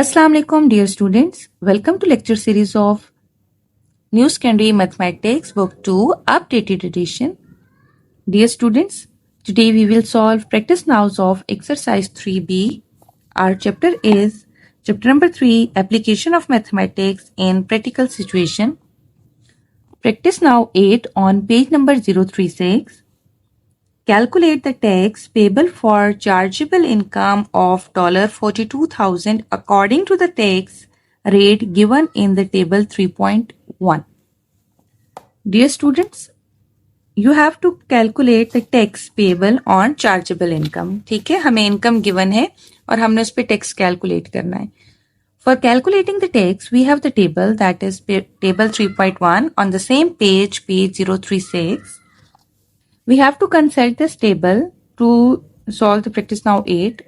Assalamu alaikum dear students. Welcome to lecture series of New Secondary Mathematics Book 2 Updated Edition. Dear students, today we will solve practice nows of exercise 3B. Our chapter is chapter number 3 Application of Mathematics in Practical Situation. Practice now 8 on page number 036. Calculate the tax payable for chargeable income of $42,000 according to the tax rate given in the table 3.1. Dear students, you have to calculate the tax payable on chargeable income. ठीक है, हमें income given है और हमने उस पे tax calculate करना है. For calculating the tax, we have the table, that is table 3.1 on the same page 036. We have to consult this table to solve the practice now 8.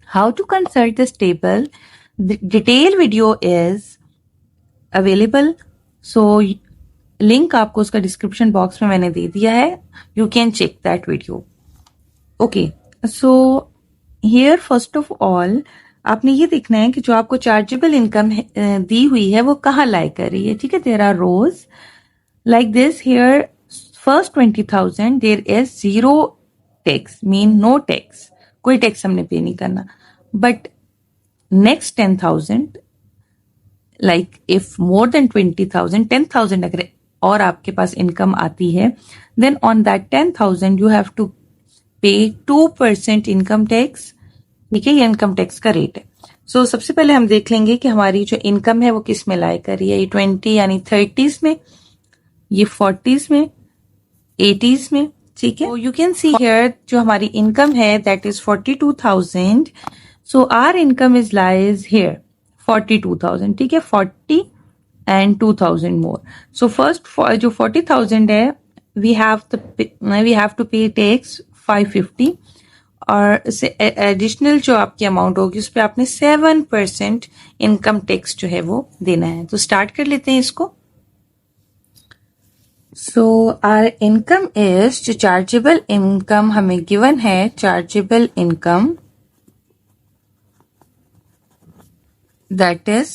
How to consult this table? The detailed video is available. So link आपको उसका description box में मैंने दे दिया है. You can check that video. Okay. So here first of all आपने ये देखना है कि जो आपको chargeable income दी हुई है वो कहाँ lie कर रही है. ठीक है, there are rows like this. Here first 20,000 there is zero tax, mean no tax, कोई tax हमने पे नहीं करना. But next 10,000, like if more than 20,000, 10,000 अगर और आपके पास income आती है, then on that 10,000 you have to pay 2% income tax. ठीक है, ये income tax का rate है. So सबसे पहले हम देख लेंगे कि हमारी जो income है वो किस में lie कर रही है. ये 20 यानी 30s में, ये 40s में, 80s में. ठीक है, यू कैन सी हियर जो हमारी इनकम है that is 42,000. So our income is lies here 42,000. ठीक है, 40 एंड 2,000 मोर. सो फर्स्ट जो 40,000 है वी हैव टू पे टैक्स 550 और एडिशनल जो आपकी अमाउंट होगी उस पर आपने 7% इनकम टैक्स जो है वो देना है. तो स्टार्ट कर लेते हैं इसको. So our income is जो chargeable income हमें given है, chargeable income that is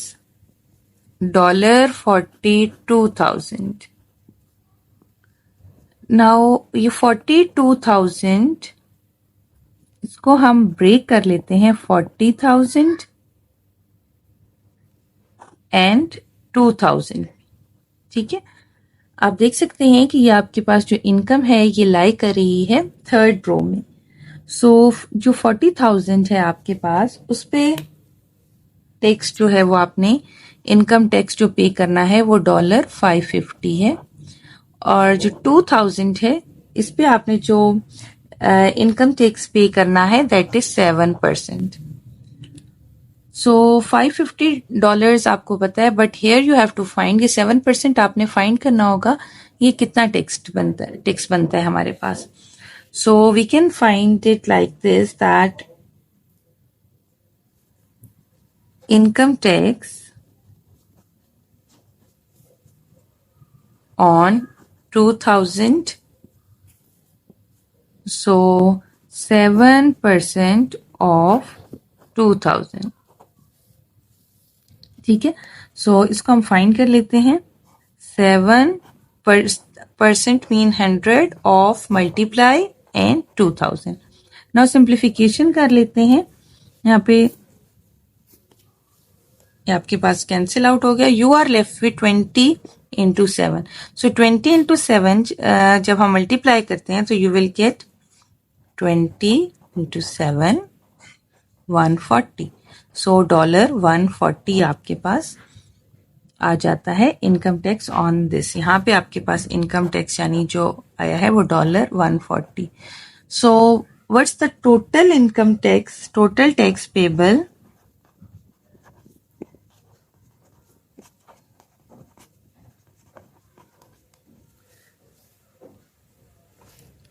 $42,000. Now ये 42,000 इसको हम break कर लेते हैं 40,000 and 2,000. ठीक है, आप देख सकते हैं कि ये आपके पास जो इनकम है ये लाई कर रही है थर्ड रो में. सो जो 40,000 है आपके पास उस पे टैक्स जो है वो आपने इनकम टैक्स जो पे करना है वो $550 है और जो 2,000 है इस पे आपने जो इनकम टैक्स पे करना है दैट इज 7%. सो $550 आपको पता है, but here you have to find ये 7% आपने फाइंड करना होगा ये कितना टैक्स बनता है हमारे पास. So we can find it like this that income tax on 2,000, so 7% of 2,000. ठीक है, सो इसको हम फाइंड कर लेते हैं. 7% mean 100 of multiply and 2,000. Now simplification कर लेते हैं. यहाँ पे आपके पास कैंसिल आउट हो गया. You are left with 20 into 7. So 20 into 7 जब हम मल्टीप्लाई करते हैं तो you will get 20 into 7 140. So $140 आपके पास आ जाता है इनकम टैक्स ऑन दिस. यहाँ पे आपके पास इनकम टैक्स यानी जो आया है वो $140. So what's the total income tax, total tax payable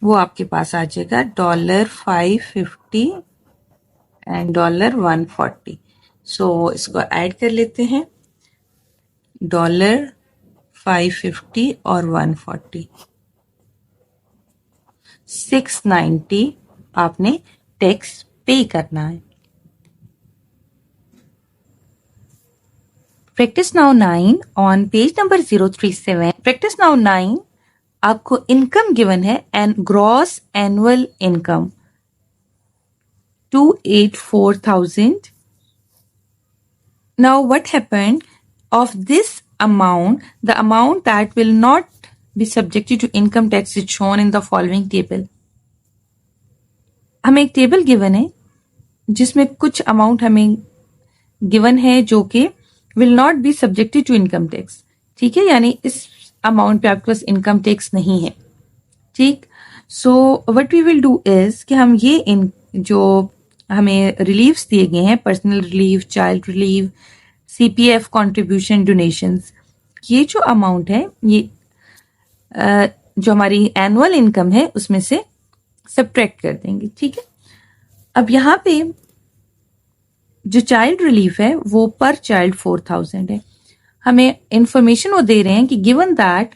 वो आपके पास आ जाएगा $550 एंड $140. सो इसको ऐड कर लेते हैं. $550 और 140, 690 आपने टैक्स पे करना है. Practice now 9 on page number 037. Practice now 9 आपको इनकम गिवन है and gross annual income 284,000. Now what happened of this amount, the amount that will not be subjected to income tax is shown in the following table. हमें एक table given है जिसमें कुछ amount हमें given है जो कि will not be subjected to income tax. ठीक है, यानी इस अमाउंट पे आपके पास इनकम टैक्स नहीं है. ठीक, so what we will do is कि हम ये इन जो हमें रिलीव्स दिए गए हैं, personal relieve, child relieve, CPF contribution, donations, ये जो अमाउंट है ये जो हमारी एनुअल इनकम है उसमें से सब्ट्रैक्ट कर देंगे. ठीक है, अब यहाँ पे जो चाइल्ड रिलीफ है वो पर चाइल्ड 4,000 है. हमें इंफॉर्मेशन वो दे रहे हैं कि given that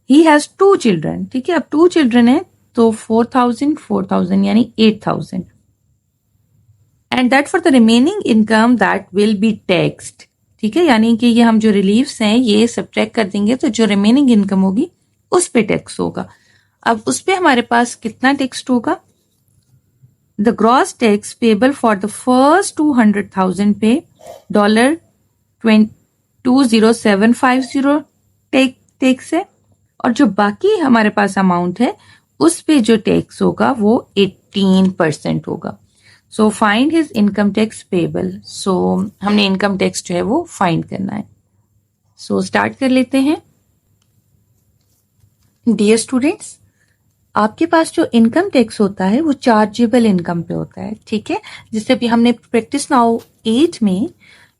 he has 2 children. ठीक है, अब 2 चिल्ड्रन है तो 4,000 यानी 8,000 and that for the remaining income that will be taxed. ठीक है, यानी कि ये हम जो रिलीफ्स हैं ये सब्ट्रैक्ट कर देंगे तो जो रिमेनिंग इनकम होगी उस पे टैक्स होगा. अब उस पे हमारे पास कितना टैक्स होगा? The gross tax payable for the first 200,000 पे $20750 टैक्स है और जो बाकी हमारे पास अमाउंट है उस पे जो टैक्स होगा वो 18% होगा. So find his income tax payable. So हमने इनकम टैक्स जो है वो फाइंड करना है. सो स्टार्ट कर लेते हैं. डियर स्टूडेंट्स, आपके पास जो इनकम टैक्स होता है वो चार्जेबल इनकम पे होता है. ठीक है, जिससे भी हमने प्रैक्टिस नाउ 8 में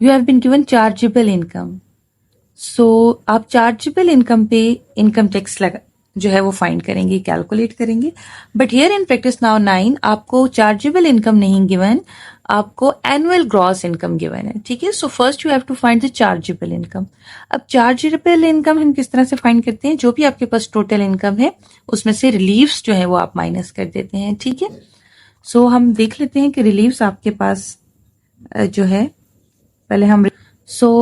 you have been given chargeable income. So आप चार्जेबल इनकम पे इनकम टैक्स लगा जो है वो फाइंड करेंगे, कैलकुलेट करेंगे. But here in practice now 9 आपको चार्जेबल इनकम नहीं गिवन, आपको एनुअल ग्रॉस इनकम गिवन है. ठीक है, so first you have to find the chargeable income. अब चार्जेबल इनकम हम किस तरह से फाइंड करते हैं? जो भी आपके पास टोटल इनकम है उसमें से रिलीव्स जो है वो आप माइनस कर देते हैं. ठीक है, सो हम देख लेते हैं कि रिलीव्स आपके पास जो है पहले हम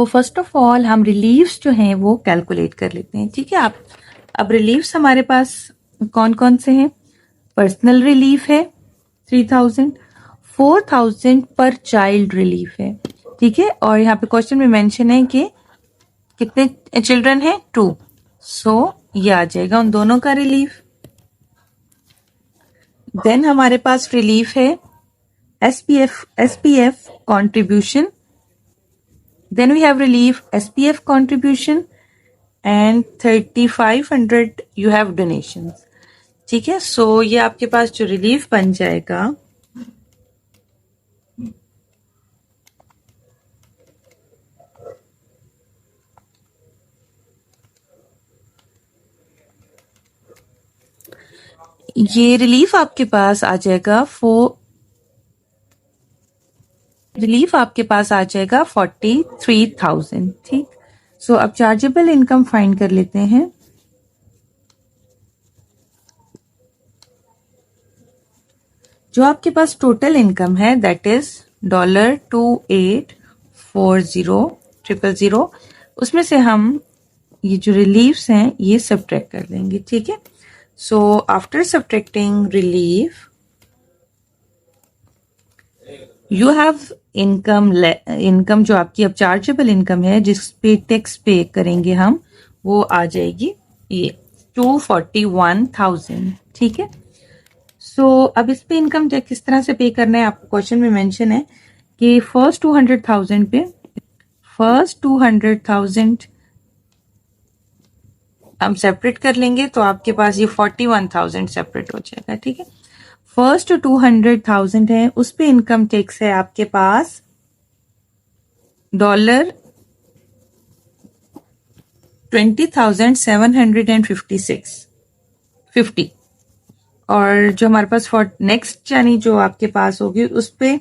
फर्स्ट ऑफ ऑल हम रिलीव्स जो हैं वो कैलकुलेट कर लेते हैं. ठीक है, अब रिलीव्स हमारे पास कौन कौन से हैं? पर्सनल रिलीफ है 3,000, 4,000 पर चाइल्ड रिलीफ है. ठीक है, और यहाँ पे क्वेश्चन में मेंशन है कि कितने चिल्ड्रन है? 2. सो ये आ जाएगा उन दोनों का रिलीफ. देन हमारे पास रिलीफ है SPF contribution. Then we have relief SPF contribution and 3,500 you have donations. ठीक है, सो ये आपके पास जो रिलीफ बन जाएगा ये रिलीफ आपके पास आ जाएगा 43,000. ठीक, सो अब चार्जेबल इनकम फाइंड कर लेते हैं. जो आपके पास टोटल इनकम है दैट इज $2840,000, उसमें से हम ये जो रिलीव्स हैं ये सब्ट्रैक्ट कर लेंगे. ठीक है, so after subtracting relief you have income जो आपकी अब चार्जेबल इनकम है जिस पे टैक्स पे करेंगे हम वो आ जाएगी ये 241,000. ठीक है, सो अब इस पे इनकम टैक्स किस तरह से पे करना है आपको क्वेश्चन में मेंशन है कि फर्स्ट 200,000 हम सेपरेट कर लेंगे तो आपके पास ये 41,000 सेपरेट हो जाएगा. ठीक है, फर्स्ट 200,000 है उस पे इनकम टैक्स है आपके पास $20,756.50 और जो हमारे पास फॉर नेक्स्ट यानी जो आपके पास होगी उस पे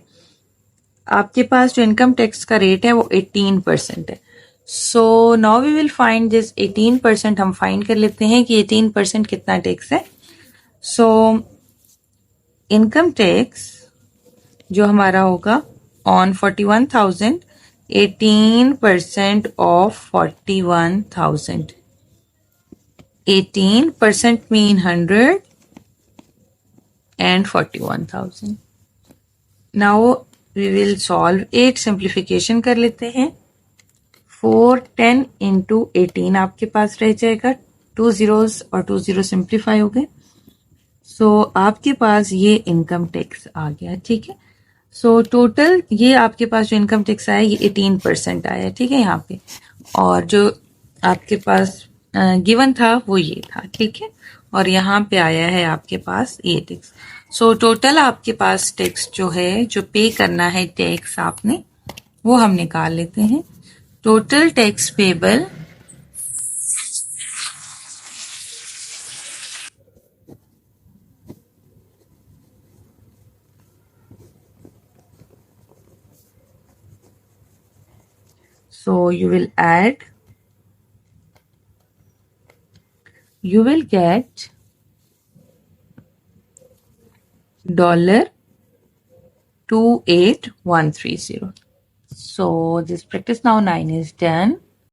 आपके पास जो इनकम टैक्स का रेट है वो 18% है. So now we will find this 18%. हम फाइंड कर लेते हैं कि 18% कितना टैक्स है. सो इनकम टैक्स जो हमारा होगा on 41,000 18% of 41,000. 18% mean 100 and 41,000. Now we will solve it. Simplification कर लेते हैं. 410 into 18 आपके पास रह जाएगा. 2 zeros और 2 zeros सिंप्लीफाई हो गए. सो आपके पास ये इनकम टैक्स आ गया. ठीक है. सो टोटल ये आपके पास जो इनकम टैक्स आया ये 18% आया. ठीक है यहाँ पे. और जो आपके पास गिवन था वो ये था. ठीक है. और यहाँ पे आया है आपके पास ये टैक्स. सो टोटल आपके पास टैक्स जो है जो पे करना है टैक्स आपने वो हम निकाल लेते हैं. Total tax payable so you will get $28130. So this practice now 9 is done.